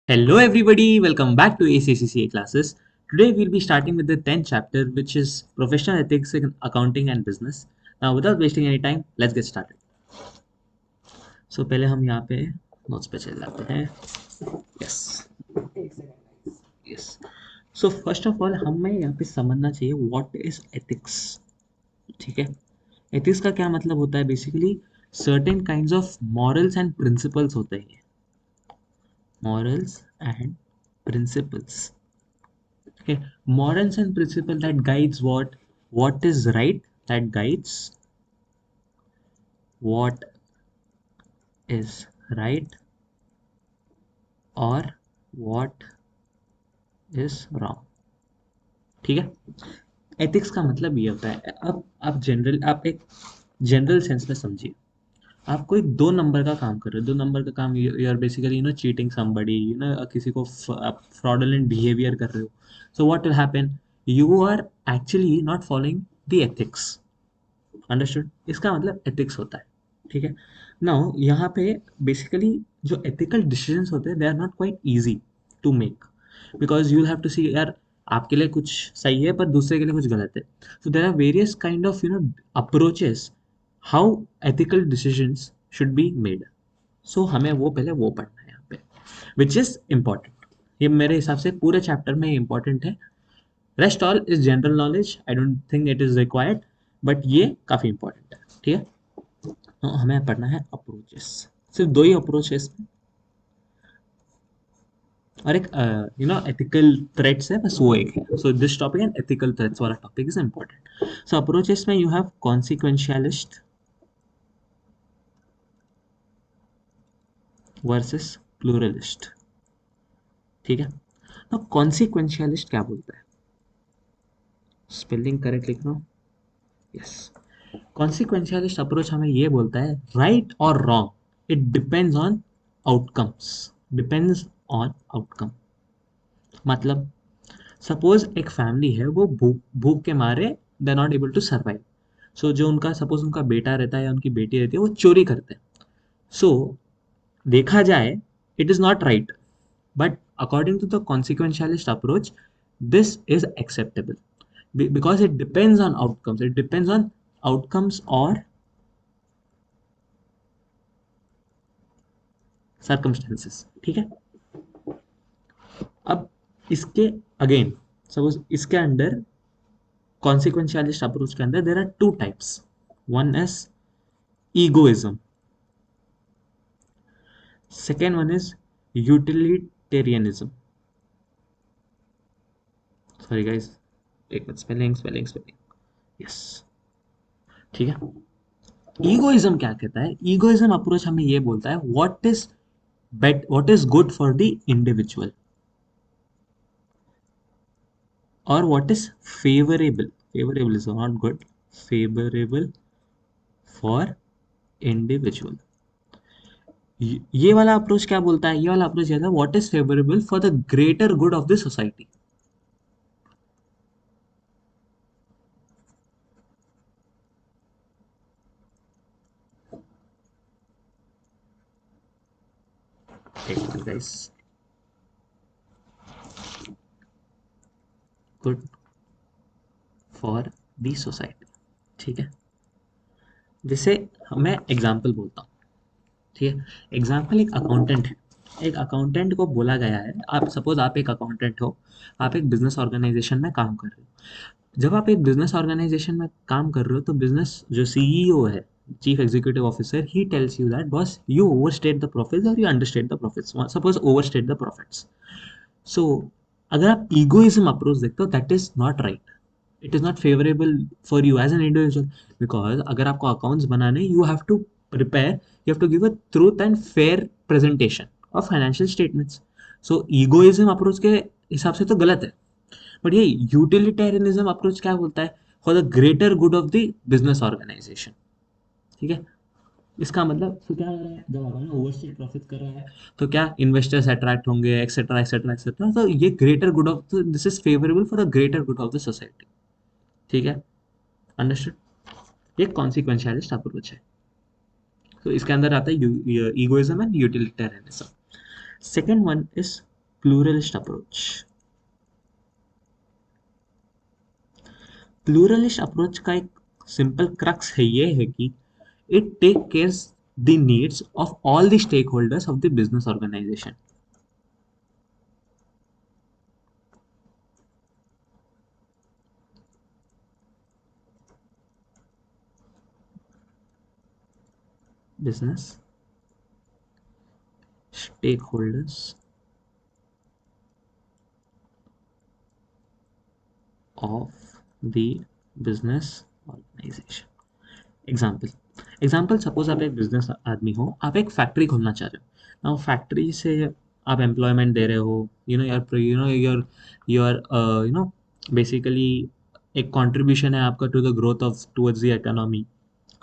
Hello everybody, welcome back to ACCCA classes. Today we'll be starting with the 10th chapter which is Professional Ethics in Accounting and Business. Now without wasting any time, let's get started. So पहले हम यहाँ पे notes पे चल जाते हैं. Yes. Yes. So first of all हमें यहाँ पे समझना चाहिए what is ethics. ठीक है. Ethics का क्या मतलब होता है basically certain kinds of morals and principles होते हैं. Morals and principles. Okay, morals and principle that guides what is right, that guides what is right or what is wrong. ठीक है. एथिक्स का मतलब ये होता है, अब आप एक जनरल सेंस में समझिए. आप कोई दो नंबर का काम कर रहे हो. दो नंबर का काम, you are basically cheating somebody, किसी को आप फ्रॉडुलेंट बिहेवियर कर रहे हो. So what will happen, you are actually not following the ethics. Understood. इसका मतलब एथिक्स होता है. ठीक है. नाउ यहाँ पे बेसिकली जो एथिकल डिसीजंस होते हैं they are not quite easy to make, because you have to see यार आपके लिए कुछ सही है पर दूसरे के लिए कुछ गलत है. So there are various kind of approaches how ethical decisions should be made. So हमें वो पहले वो पढ़ना है यहाँ पे, विच इज इम्पॉर्टेंट. ये मेरे हिसाब से पूरे चैप्टर में इम्पॉर्टेंट है. Rest all is general knowledge, I don't think it is required, but ये काफ़ी इंपॉर्टेंट है. ठीक है. तो हमें पढ़ना है अप्रोचेस. सिर्फ दो ही अप्रोच है इसमें, और एक एथिकल थ्रेट्स है, बस वो एक है. So this topic and ethical threats वाला topic is important. So approaches में you have consequentialist versus pluralist. ठीक है. तो कॉन्सिक्वेंशियलिस्ट क्या बोलता है, स्पेलिंग करेक्ट लिख रहा हूँ. यस. कॉन्सिक्वेंशियलिस्ट अप्रोच हमें ये बोलता है राइट और wrong it depends on outcomes. Depends on outcome. मतलब सपोज एक फैमिली है, वो भूख भूख के मारे they are not able to survive. So जो उनका सपोज उनका बेटा रहता है या उनकी बेटी रहती है वो चोरी करते हैं. सो देखा जाए it is not right, but according to the consequentialist approach this is acceptable, because it depends on outcomes. It depends on outcomes or circumstances. ठीक है. अब इसके अगेन सपोज इसके अंडर कॉन्सिक्वेंशियलिस्ट अप्रोच के अंदर there are two types. One is egoism, second one is utilitarianism. Sorry guys, एक minute, spelling spelling spelling. Yes. ठीक है. ईगोइज्म क्या कहता है, ईगोइज्म अप्रोच हमें ये बोलता है what is good for the individual or what is favorable is not good, favorable for individual. ये वाला अप्रोच क्या बोलता है, ये वाला अप्रोच कहता है what is favourable for the greater good of the society. Guys, good for the society. ठीक है. जैसे मैं एग्जांपल बोलता हूँ. ठीक है. एग्जाम्पल, एक अकाउंटेंट है. एक अकाउंटेंट को बोला गया है, आप सपोज आप एक अकाउंटेंट हो, आप एक बिजनेस ऑर्गेनाइजेशन में काम कर रहे हो. जब आप एक बिजनेस ऑर्गेनाइजेशन में काम कर रहे हो तो बिजनेस जो सीईओ है, chief executive officer, he tells you that boss you overstate the profits और you understate the profits. Suppose overstate the profits. So अगर आप ईगोइज्म अप्रोच देखते हो that is not right. It is not favourable for you as an individual, because अगर आपको accounts बनाने, you have to prepare, you have to give a truth and fair presentation of financial statements. So egoism approach के हिसाब से तो गलत है, but ये यूटिलिटेरियनिज्म अप्रोच क्या बोलता है, for the greater good of the business organisation. ठीक है. इसका मतलब तो क्या हो रहा है, जब अपन ओवरस्टेट प्रॉफिट कर रहा है तो क्या इन्वेस्टर्स अट्रैक्ट होंगे, एक्सेट्रा एक्सेट्रा एक्सेट्रा. तो ये greater good of, this is favourable for the greater good of the society. ठीक है. अंडरस्टूड. ये कॉन्सिक्वेंशियलिस्ट अप्रोच है. तो इसके अंदर आता है egoism and utilitarianism. Second one is pluralist approach. Pluralist approach का एक सिंपल क्रक्स है ये है कि it take care the needs of all the stake holders of the business organisation. Business stake holders of the business organisation. Example, suppose आप एक business आदमी हो, आप एक फैक्ट्री खोलना चाह रहे हो ना, फैक्ट्री से आप एम्प्लॉयमेंट दे रहे हो, योर बेसिकली एक कंट्रीब्यूशन है आपका to the growth of towards the economy.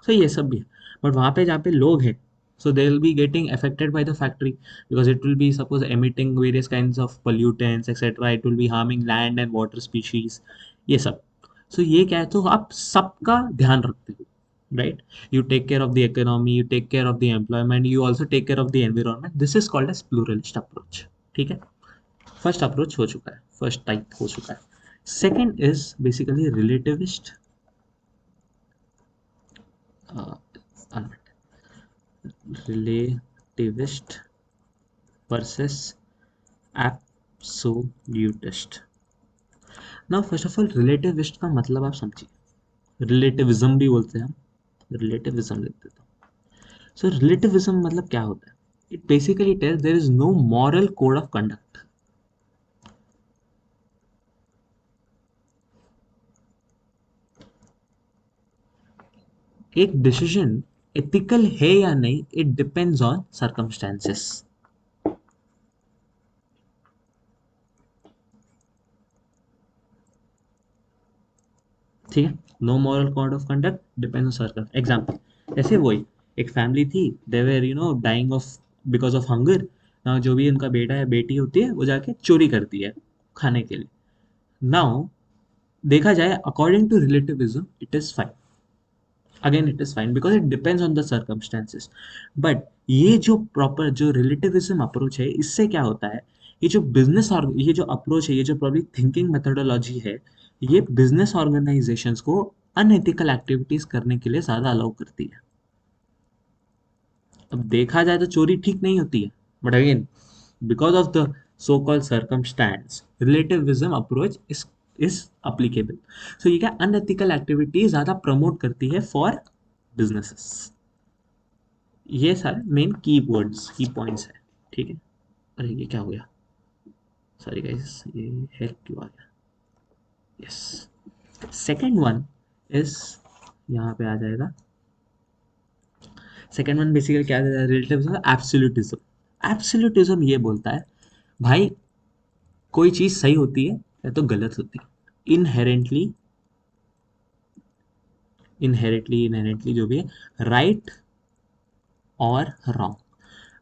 So ये सब भी है, बट वहाँ पे जहाँ पे लोग हैं, so they will be getting affected by the factory because it will be suppose emitting various kinds of pollutants etc, it will be harming land and water species, ये सब। so ये क्या है, तो आप सबका ध्यान रखते हो, right? You take care of the economy, you take care of the employment, you also take care of the environment. This is called as pluralist approach। ठीक है, फर्स्ट अप्रोच हो चुका है, फर्स्ट टाइप हो चुका है। Second is basically relativist relativist versus absolutist। Now first of all relativist का मतलब आप समझिए, रिलेटिविज्म भी बोलते हैं हम, रिलेटिविज्म लिख देता हूँ। सो रिलेटिविज्म मतलब क्या होता है, it basically tells there is no moral code of conduct. एक डिसीजन एथिकल है या नहीं, इट डिपेंड्स ऑन सर्कमस्टेंसेस। ठीक है, no moral code of conduct depends on circle. Example, जैसे वही एक फैमिली थी, they were dying of because of hunger. Now जो भी उनका बेटा या बेटी होती है वो जाके चोरी करती है खाने के लिए। नाउ देखा जाए according to relativism it is fine, again it is fine because it depends on the circumstances. But ये जो प्रॉपर जो रिलेटिविज्म अप्रोच है, इससे क्या होता है, ये जो बिजनेस और ये जो अप्रोच है, ये जो प्रॉब्ली थिंकिंग मेथोडोलॉजी है, ये बिजनेस ऑर्गेनाइजेशंस को अनएथिकल एक्टिविटीज करने के लिए ज्यादा अलाउ करती है। अब देखा जाए तो चोरी ठीक नहीं होती है, but again because of the so called circumstance relativism approach is applicable. So ये क्या अनएथिकल एक्टिविटी ज्यादा प्रमोट करती है फॉर बिजनेसेस। ये सारे मेन की वर्ड्स की पॉइंट्स है। ठीक है, अरे ये क्या हो गया, सॉरी गाइस, ये हेल्प क्यों आ गया। यस, सेकेंड वन इज, यहाँ पे आ जाएगा सेकेंड वन बेसिकली क्या है, रिलेटिविज्म, एब्सोल्यूटिज्म। एब्सोल्यूटिज्म ये बोलता है भाई कोई चीज सही होती है या तो गलत होती है, इनहेरेंटली इनहेरेंटली जो भी है, राइट और रॉन्ग।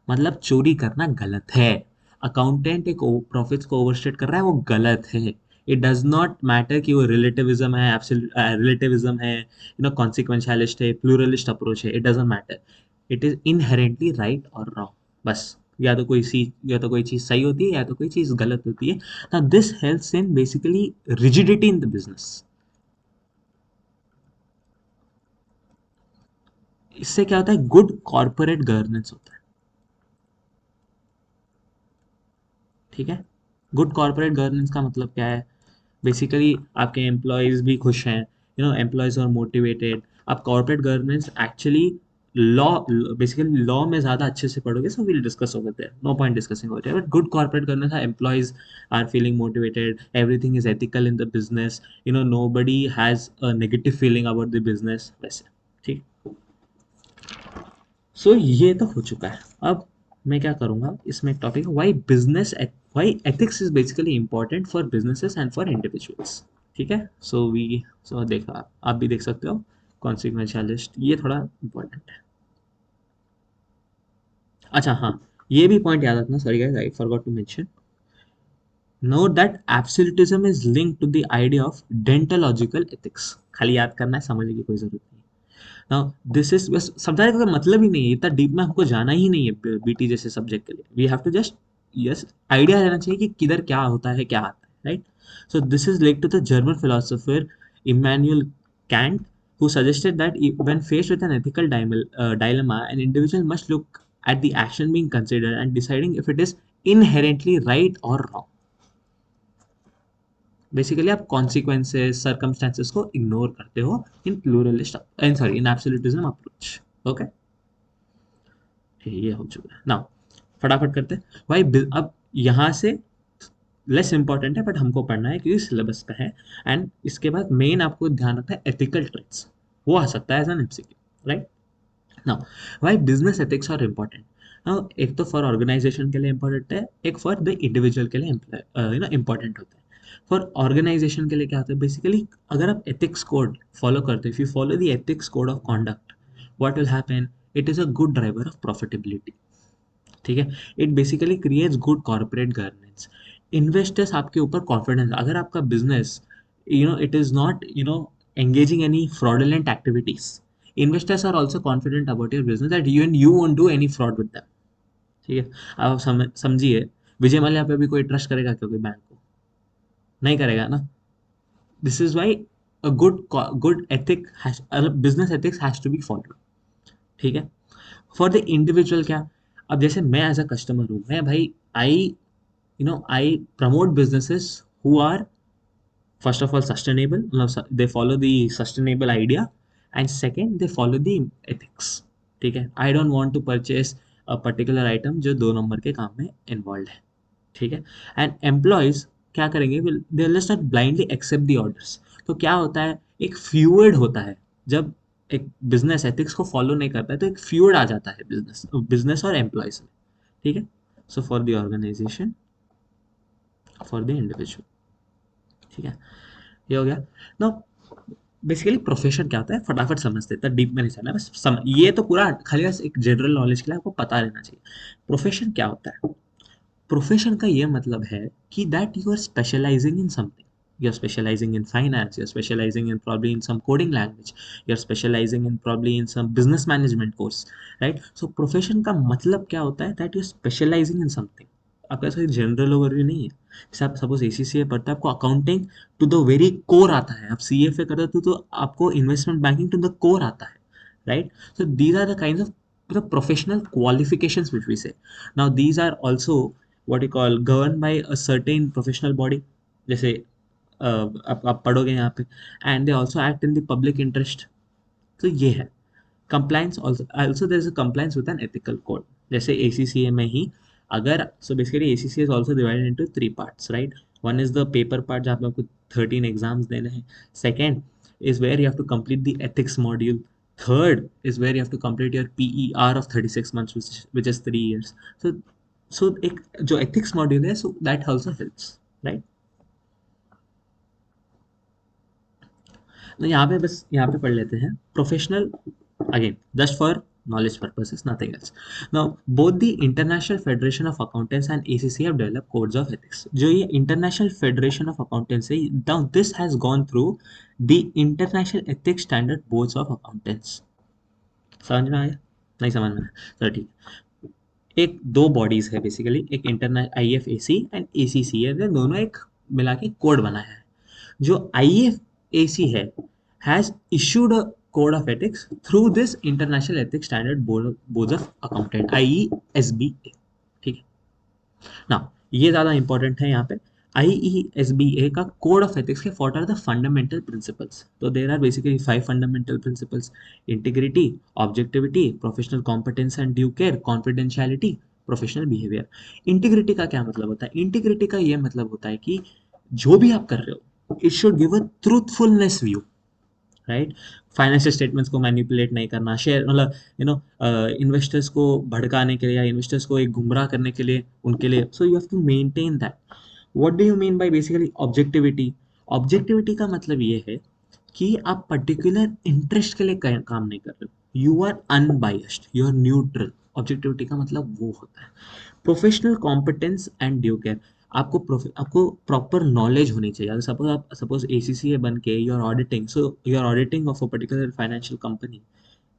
मतलब चोरी करना गलत है, अकाउंटेंट एक प्रॉफिट्स को ओवरस्टेट कर रहा है, वो गलत है। इट डज नॉट मैटर कि वो रिलेटिविज्म है, रिलेटिविज्म है, कॉन्सिक्वेंशियलिस्ट है, प्लूरलिस्ट अप्रोच है, it doesn't matter. It is inherently right और रॉन्ग, बस। या तो कोई चीज सही होती है या तो कोई चीज गलत होती है। Now this helps in basically rigidity in the business. इससे क्या होता है, गुड कॉर्पोरेट गवर्नेंस होता है। ठीक है, गुड कॉर्पोरेट गवर्नेंस का मतलब क्या है, बेसिकली आपके एम्प्लॉयज भी खुश हैं, एम्प्लॉयज आर मोटिवेटेड। आप corporate governance actually law, basically law में ज़्यादा अच्छे से पढ़ोगे, so will discuss over there, no point discussing over there. But good corporate governance, employees are feeling motivated, everything is ethical in the business, nobody has a negative feeling about the business, वैसे। ठीक, सो ये तो हो चुका है। अब मैं क्या करूँगा, इसमें एक topic, why ethics is basically important for businesses and for individuals. ठीक है, सो देखा, आप भी देख सकते हो, कॉन्सिक्वेंशियलिस्ट, ये थोड़ा इंपॉर्टेंट है। अच्छा हाँ, ये भी पॉइंट याद रखना, sorry guys I forgot to mention, note that absolutism is linked to the idea of deontological ethics. खाली याद करना है, समझने की कोई जरूरत नहीं। नाउ दिस इज बस, समझाने का मतलब ही नहीं है, इतना डीप में हमको जाना ही नहीं है बीटी जैसे सब्जेक्ट के लिए। We have to just yes idea रहना चाहिए कि किधर क्या होता है क्या आता है, right? So this is linked to the German philosopher Immanuel Kant, who suggested that when faced with an ethical dilemma, an individual must look at the action being considered and deciding if it is inherently right or wrong. Basically आप consequences circumstances को ignore करते हो in pluralist sorry in absolutism approach. Okay, ये हो चुका है now. फटाफट करते हैं भाई। अब यहाँ से लेस इंपॉर्टेंट है बट हमको पढ़ना है क्योंकि सिलेबस पे है। एंड इसके बाद मेन आपको ध्यान रखना है एथिकल ट्रेट्स, वो आ सकता है as an MCQ, right? Now why business ethics are important? Now एक तो फॉर ऑर्गेनाइजेशन के लिए इंपॉर्टेंट है, एक फॉर द इंडिविजुअल के लिए इंपॉर्टेंट होता है। फॉर ऑर्गेनाइजेशन के लिए क्या होता है बेसिकली, अगर आप एथिक्स कोड फॉलो करते हो, if you follow the ethics code of conduct, what will happen, it is a good driver of profitability. ठीक है, it basically creates good corporate governance. Investors आपके ऊपर कॉन्फिडेंस, अगर आपका business it is not engaging any fraudulent activities, investors are also confident about your business that you won't do any fraud with them। ठीक है, अब आप समझिए विजय माल्या पे भी कोई ट्रस्ट करेगा क्योंकि बैंक को नहीं करेगा ना। This is why a good ethic business ethics has to be followed. ठीक है, फॉर द इंडिविजुअल क्या, अब जैसे मैं एज अ कस्टमर हूँ, मैं भाई आई promote businesses who are first of all sustainable, they follow the sustainable idea, and second they follow the ethics। ठीक है, I don't want to purchase a particular item जो 2 नंबर के काम में involve है। ठीक है, एंड एम्प्लॉयज क्या करेंगे, they will just not blindly accept the orders. तो क्या होता है, एक फ्यूड होता है जब एक बिजनेस एथिक्स को फॉलो नहीं करता है, तो एक फ्यूड आ जाता है बिजनेस और एम्प्लॉयज में। ठीक है, so for the organisation, for the individual. ठीक है, ये हो गया ना। बेसिकली प्रोफेशन क्या होता है फटाफट समझते हैं, डीप में नहीं चलना, बस ये तो पूरा खाली बस एक जनरल नॉलेज के लिए आपको पता रहना चाहिए। प्रोफेशन क्या होता है? प्रोफेशन का ये मतलब है कि that you are specialising in something. You are specialising in finance, you are specialising in probably in some coding language, you are specialising in probably in some business management course, right? So profession का मतलब क्या होता है, that you are specialising in something. आपका कोई general overview नहीं है। जैसे आप सपोज एसीसीए पढ़ते हैं, आपको accounting to the very core आता है, आप सीएफए करते हो तो आपको investment banking to the core आता है, right? So these are the kind of the professional qualifications which we say. Now these are also what you call governed by a certain professional body, जैसे आप पढ़ोगे यहाँ पे, and they also act in the public interest. तो ये है compliance। also there is a compliance with an ethical code, जैसे ACCA में ही अगर so basically ACCA is also divided into 3 parts, right? One is the paper part जहाँ पे आपको 13 exams देने हैं। Second is where you have to complete the ethics module। Third is where you have to complete your PER of 36 months, which is 3 years। so एक जो ethics module है, so that also helps, right? तो यहाँ पे बस यहाँ पे पढ़ लेते हैं professional again just for knowledge purposes, nothing else। Now both the International Federation of Accountants and ACC have developed codes of ethics। जो ये International Federation of Accountants है, now this has gone through the International Ethics Standard Boards of Accountants। समझ में आया? नहीं समझ में आया, चलो ठीक है। एक दो बॉडीज है बेसिकली, एक इंटरनेशनल IFAC एंड ACC है, दोनों एक मिला के कोड बनाया है। जो IFAC है has issued a code of ethics through this International Ethics Standard Boards of Accountant, IESBA। ठीक है ना, ये ज्यादा इंपॉर्टेंट है यहाँ पे। IESBA का कोड ऑफ एथिक्स के what are the fundamental principles? तो there are basically 5 fundamental principles: integrity, objectivity, professional competence and due care, confidentiality, professional behaviour. Integrity का क्या मतलब होता है? इंटीग्रिटी का ये मतलब होता है कि जो भी आप कर रहे हो, it should give a truthfulness view, right? Financial statements को मैनिपुलेट नहीं करना, शेयर मतलब इन्वेस्टर्स को भड़काने के लिए या इन्वेस्टर्स को एक गुमराह करने के लिए उनके लिए, so you have to maintain that. What do you mean by basically objectivity? Objectivity का मतलब ये है कि आप पर्टिकुलर इंटरेस्ट के लिए काम नहीं कर रहे हो, you are unbiased, you are neutral. Objectivity का मतलब वो होता है। Professional competence and due care, आपको प्रॉपर नॉलेज होनी चाहिए। अगर सपोज ACCA बन के you are auditing, so you are auditing of a particular financial company,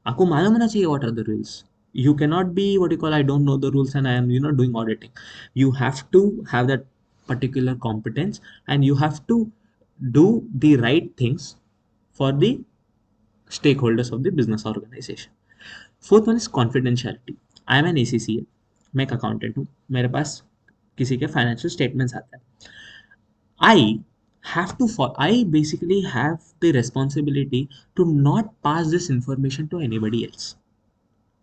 आपको मालूम होना चाहिए what are the rules, You cannot be what you call, I don't know the rules and I am doing auditing. You have to have that particular competence, and you have to do the right things for the stakeholders of the business organization. Fourth one is confidentiality. I am an ACCA, मैं एक accountant हूँ, मेरे पास किसी के financial statements आते हैं. I I basically have the responsibility to not pass this information to anybody else.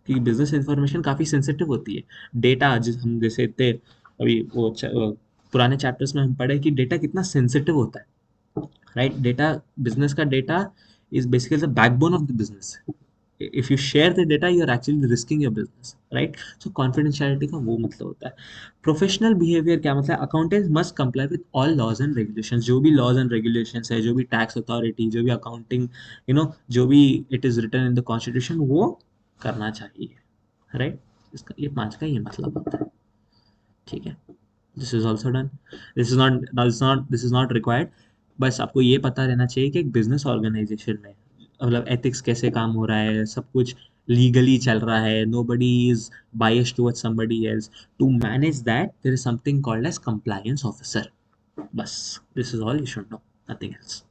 कि business information काफ़ी सेंसिटिव होती है. डेटा जिस हम जैसे इतने अभी पुराने चैप्टर्स में हम पढ़े कि डेटा कितना सेंसिटिव होता है, राइट. डेटा, बिजनेस का data is basically the backbone of the business. If you share the data you are actually risking your business, right. So confidentiality का वो मतलब होता है. प्रोफेशनल बिहेवियर क्या मतलब, accountants must comply with all laws and regulations. जो भी laws and regulations है, जो भी टैक्स अथॉरिटी, जो भी अकाउंटिंग जो भी it is written in the constitution, वो करना चाहिए, राइट. इसका ये 5 का ये मतलब होता है, ठीक है. This is also done. This is not required. बस आपको ये पता रहना चाहिए कि एक बिजनेस ऑर्गेनाइजेशन में मतलब एथिक्स कैसे काम हो रहा है, सब कुछ लीगली चल रहा है, nobody is biased towards somebody else. To manage that there is something called as compliance officer. बस this is all you should know, nothing else.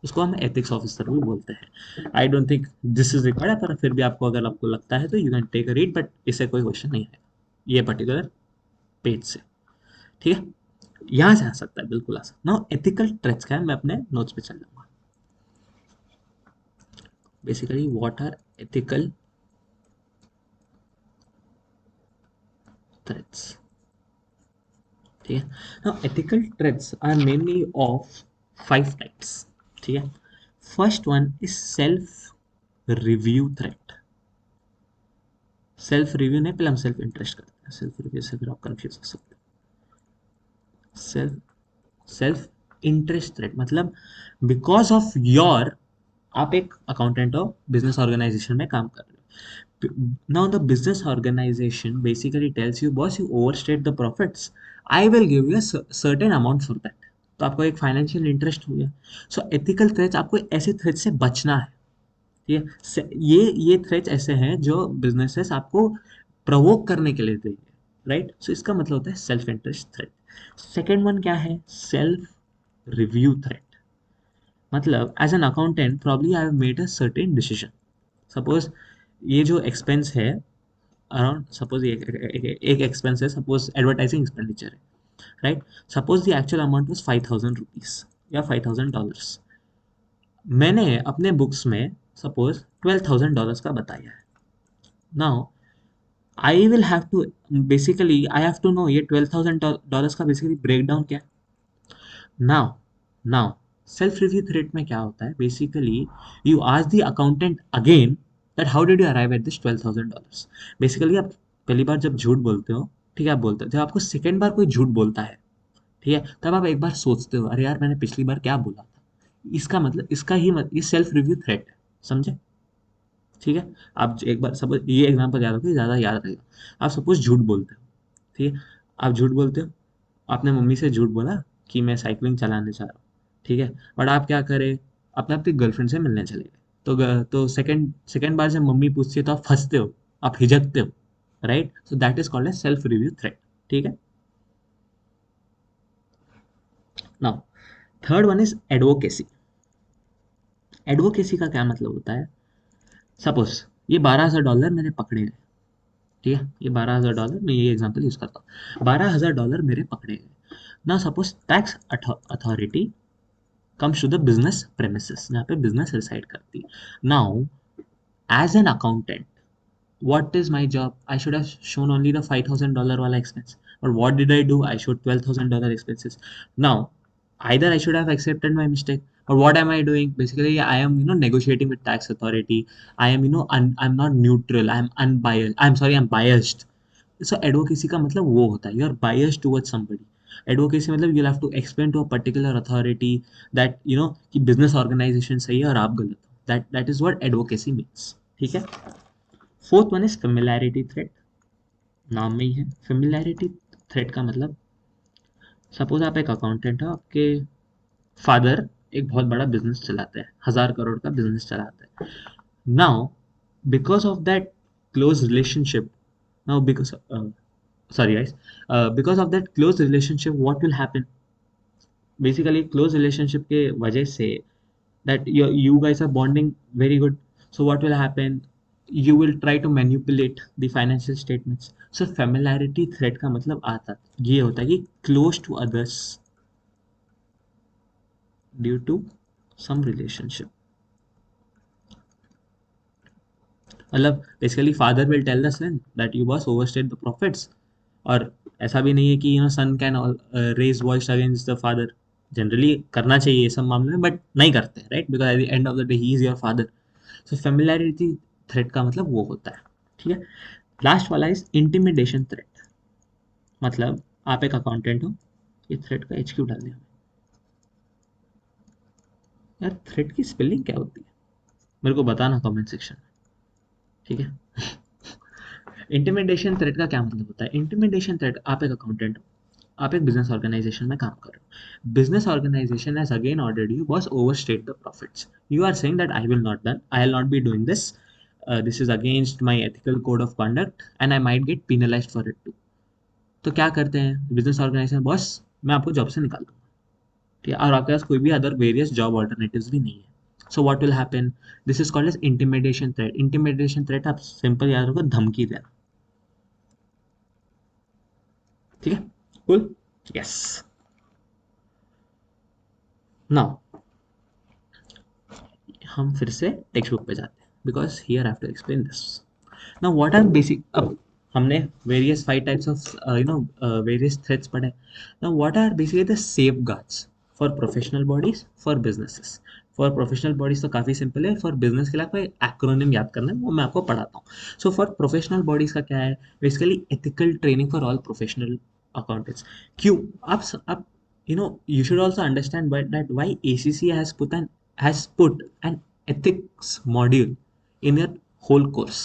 उसको हम एथिक्स ऑफिसर भी बोलते हैं. I don't think this is required, पर फिर भी आपको अगर आपको लगता है तो you can take a read, but इससे कोई क्वेश्चन नहीं है ये पर्टिकुलर पेज से, ठीक है. यहाँ से आ सकता है, बिल्कुल आ सकता. नाउ एथिकल ट्रेट्स का है, मैं अपने नोट्स पे चल जाऊंगा. Basically what are ethical threats, ठीक है. Now ethical threats are mainly of 5 types, ठीक है. First one is self review threat. Self review नहीं, पहले हम सेल्फ इंटरेस्ट करते हैं. सेल्फ रिव्यू से फिर आप कंफ्यूज हो सकते हो. सेल्फ इंटरेस्ट थ्रेट मतलब बिकॉज ऑफ योर, आप एक अकाउंटेंट हो, बिजनेस ऑर्गेनाइजेशन में काम कर रहे हो. Now the business organisation basically tells you, boss you overstate the profits, I will give you a certain amount for that. तो आपको एक फाइनेंशियल इंटरेस्ट हो गया. सो एथिकल थ्रेट्स, आपको ऐसे थ्रेट से बचना है, ठीक है. ये थ्रेट्स ऐसे हैं जो बिजनेसेस आपको प्रवोक करने के लिए देंगे, राइट. सो इसका मतलब होता है self interest threat. Second one क्या है, सेल्फ रिव्यू थ्रेट. मतलब as an accountant probably I have made a certain decision. Suppose ये जो एक्सपेंस है अराउंड, सपोज ये एक एक्सपेंस है, सपोज एडवर्टाइजिंग एक्सपेंडिचर है, right. Suppose the actual amount was $5,000 या $5,000. मैंने अपने बुक्स में सपोज $12,000 का बताया है. Now I will have to, basically I have to know ये $12,000 का बेसिकली ब्रेक डाउन क्या है. Now now self review threat में क्या होता है, basically you ask the accountant again that how did you arrive at this $12,000. Basically आप पहली बार जब झूठ बोलते हो, ठीक है, आप बोलते हो. जब आपको सेकेंड बार कोई झूठ बोलता है, ठीक है, तब आप एक बार सोचते हो, अरे यार मैंने पिछली बार क्या बोला था. इसका मतलब, इसका ही ये सेल्फ रिव्यू थ्रेट है, समझे, ठीक है. आप एक बार सपोज ये एग्जांपल याद रखो, ज़्यादा याद रहेगा. आप सपोज झूठ बोलते हो, ठीक है, आप झूठ बोलते हो, आपने मम्मी से झूठ बोला कि मैं साइकिलिंग चलाने जा रहा हूँ, ठीक है. बट आप क्या करें, अपने अपनी गर्लफ्रेंड से मिलने चले गए. तो सेकंड सेकंड बार जब मम्मी पूछती है तो आप फंसते हो, आप हिचकते हो, right. So that is called as self review threat, ठीक है. Now third one is advocacy. Advocacy का क्या मतलब होता है, सपोज ये $12,000 मैंने पकड़े गए, ठीक है. ये $12,000, मैं ये एग्जांपल यूज करता हूँ, $12,000 मेरे पकड़े गए. ना suppose tax authority comes to the business premises जहाँ पे business reside करती है. Now, as an accountant, what is my job? I should have shown only the $5,000 वाला expense. But what did I do? I showed $12,000 expenses. Now, either I should have accepted my mistake, or what am I doing? Basically, I am negotiating with tax authority. I am I'm not neutral. I'm unbiased. I'm sorry, I'm biased. So advocacy का मतलब वो होता है, you are biased towards somebody. Advocacy मतलब you have to explain to a particular authority that कि business organisation सही है और आप गलत हो. That is what advocacy means, ठीक है. Fourth one is familiarity threat. नाम में ही है फेमिलैरिटी थ्रेट का मतलब, सपोज आप एक अकाउंटेंट हो, आपके फादर एक बहुत बड़ा बिजनेस चलाते हैं, 1,000 करोड़ का बिजनेस चलाते हैं. Now because of that close relationship, now because sorry guys, because of that close relationship, what will happen? Basically close relationship के वजह से that you guys are bonding very good, so what will happen? You will try to manipulate the financial statements. So familiarity threat का मतलब आता ये होता है कि close to others due to some relationship. मतलब basically father will tell the son that you boss overstated the profits, और ऐसा भी नहीं है कि son can raise voice against the father, generally करना चाहिए ये सब मामले में बट नहीं करते, right, because at the end of the day he is your father. So familiarity threat का मतलब वो होता है. ठीक है. लास्ट वाला इज इंटिमिडेशन थ्रेट. मतलब आप एक अकाउंटेंट हो, ये थ्रेट का HQ डालने हमें. यार थ्रेट की स्पेलिंग क्या होती है मेरे को बताना कमेंट सेक्शन में. ठीक है. इंटिमिडेशन थ्रेट का क्या मतलब होता है? इंटिमिडेशन थ्रेट, आप एक अकाउंटेंट हो, आप एक बिजनेस ऑर्गेनाइजेशन में काम कर रहे हो. Business organisation has again ordered you boss overstate the profits. You are saying that I will not done, I will not be doing this, this is against my ethical code of conduct and I might get penalised for it too. तो क्या करते हैं business organisation? Boss मैं आपको job से निकाल दूंगा. ठीक है. और आपके पास कोई भी अदर वेरियस जॉब ऑल्टरनेटिव्स भी नहीं है. So what will happen? This is called as intimidation threat. Intimidation threat आप सिंपल याद रखो, धमकी देना. ठीक है. कूल. यस. नाउ हम फिर से टेक्स्ट बुक पे जाते हैं because here I have to explain this. Now what are basic, अब हमने various 5 types of various threats पढ़े. Now what are basically the safeguards for professional bodies, for businesses. For professional bodies तो काफ़ी simple है, for business के लिए आपको acronym याद करना है, वो मैं आपको पढ़ाता हूँ. सो फॉर प्रोफेशनल बॉडीज का क्या है? Basically ethical training for all professional accountants. क्यों? आप you should also understand that why ACC has put an ethics module in your whole course.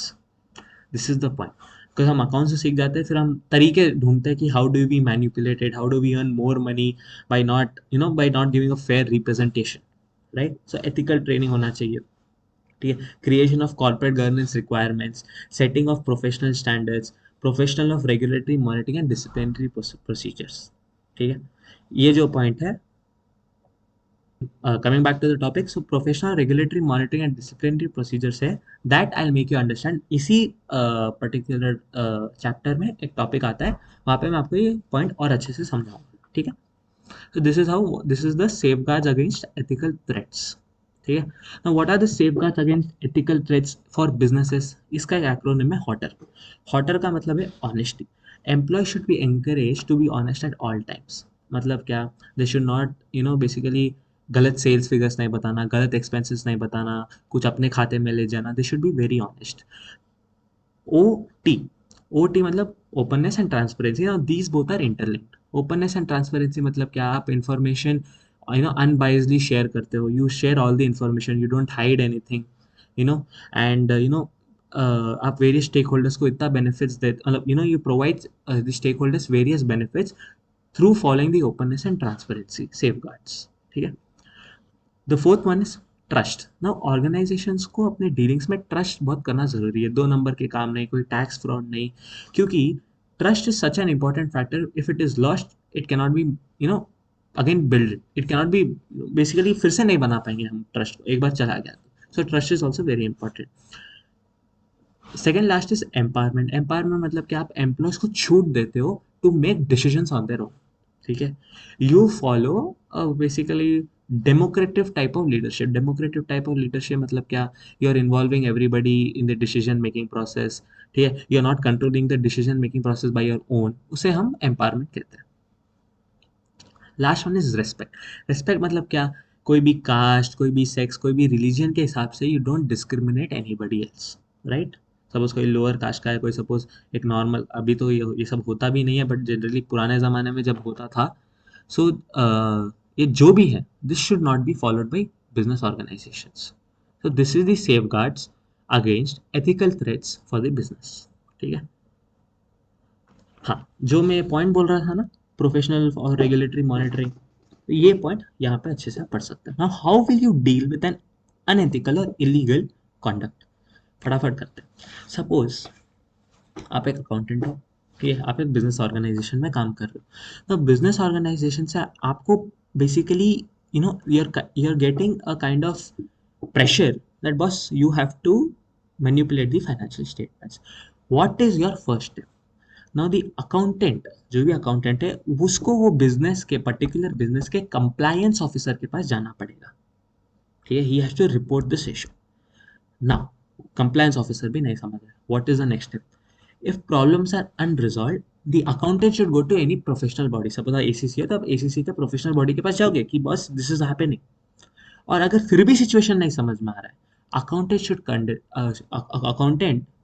This is the point. Because हम account से सीख जाते हैं, फिर हम तरीके ढूंढते हैं कि how do we manipulated, how do we earn more money by not giving a fair representation, right. So ethical training होना चाहिए. ठीक है. Creation of corporate governance requirements, setting of professional standards, professional of regulatory monitoring and disciplinary procedures. ठीक है. ये जो point है, coming back to the topic, so professional regulatory monitoring and disciplinary procedures है, that I'll make you understand. इसी particular chapter में एक topic आता है, वहाँ पे मैं आपको ये पॉइंट और अच्छे से समझाऊंगा. ठीक है. so this is the safeguards against ethical threats. ठीक है. now what are the safeguards against ethical threats for businesses? इसका एक एक्रोनिम है HOTTER. HOTTER का मतलब है honesty. Employees should be encouraged to be honest at all times. मतलब क्या? they should not basically गलत सेल्स फिगर्स नहीं बताना, गलत एक्सपेंसेस नहीं बताना, कुछ अपने खाते में ले जाना. They should be very honest. OT. OT मतलब openness and transparency. Now these both are interlinked. Openness and transparency मतलब क्या? आप इन्फॉर्मेशन अनबाइजली शेयर करते हो. You share all the information, you don't hide anything, and आप various stakeholders को इतना benefits दे, मतलब you provide the stake holders various benefits through following the openness and transparency safeguards. ठीक है. The fourth one is trust. ना organisations को अपने डीलिंग्स में ट्रस्ट बहुत करना ज़रूरी है. 2 नंबर के काम नहीं, कोई टैक्स फ्रॉड नहीं, क्योंकि trust is such an important factor. If it is lost it cannot be again build. It cannot be, basically फिर से नहीं बना पाएंगे हम ट्रस्ट को, एक बार चला गया. So trust is also very important. Second last is empowerment. Empowerment मतलब कि आप एम्प्लॉयज को छूट देते हो to make decisions on their own. ठीक है. You follow basically democratic type of leadership. Democratic type of leadership मतलब क्या? You are involving everybody in the decision making process. ठीक है. You are not controlling the decision making process by your own. उसे हम empowerment कहते हैं. Last one is respect. Respect मतलब क्या? कोई भी कास्ट, कोई भी सेक्स, कोई भी रिलीजन के हिसाब से you don't discriminate anybody else, right. Suppose कोई लोअर कास्ट का है, कोई सपोज एक नॉर्मल, अभी तो ये सब होता भी नहीं है बट जनरली पुराने ज़माने में जब होता था. सो ये जो भी है, this should not be followed by business organisations. So this is the safe guards against ethical threats for the business. ठीक है. हाँ, जो मैं पॉइंट बोल रहा था ना, प्रोफेशनल और रेगुलेटरी मॉनिटरिंग, ये पॉइंट यहाँ पे अच्छे से पढ़ सकते हैं. Now how will you deal with an unethical or illegal conduct? फटाफट करते हैं. सपोज आप एक अकाउंटेंट हो, ठीक है, आप एक बिजनेस ऑर्गेनाइजेशन में काम कर रहे हो, तो बिजनेस ऑर्गेनाइजेशन से आपको basically you're getting a kind of pressure that boss you have to manipulate the financial statements. What is your first step? Now the accountant, जो भी अकाउंटेंट है, उसको वो बिजनेस के पर्टिकुलर बिजनेस के कंप्लायंस ऑफिसर के पास जाना पड़ेगा, ठीक है, he has to report this issue. Now compliance officer भी नहीं समझ रहा, what is the next step? If problems are unresolved, the accountant should go to any professional body. Suppose ACC है तो आप एसीसी के प्रोफेशनल बॉडी के पास जाओगे कि बस दिस इज हैपनिंग. और अगर फिर भी सिचुएशन नहीं समझ में आ रहा है, accountant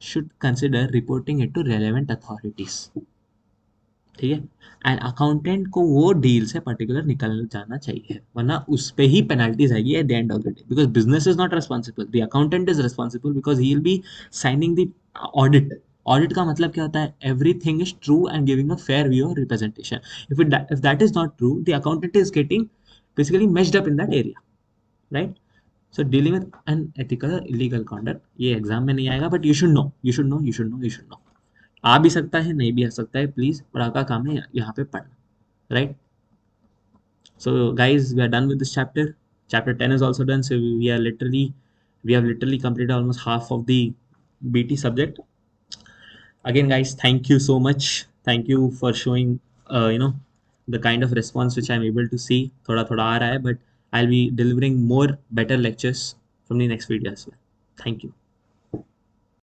should consider reporting it to relevant authorities, ठीक है. एंड अकाउंटेंट को वो डील से पर्टिकुलर निकल जाना चाहिए, वरना उस पे ही पेनल्टीज आएगी at the end of the day, because business is not responsible, the accountant is responsible because he will be signing the audit. Audit का मतलब क्या होता है? Everything is true and giving a fair view और representation. If that is not true, the accountant is getting basically messed up in that area, right? So dealing with unethical illegal conduct, ये exam में नहीं आएगा, but you should know, you should know, you should know, you should know. आ भी सकता है, नहीं भी आ सकता है, प्लीज, पर आपका काम है यहाँ पे पढ़ना, right? So guys, we are done with this chapter. Chapter 10 is also done, so we have literally completed almost half of the BT subject. Again guys, thank you so much, thank you for showing the kind of response which I'm able to see. Thoda thoda aa raha hai, but I'll be delivering more better lectures from the next video as well. Thank you.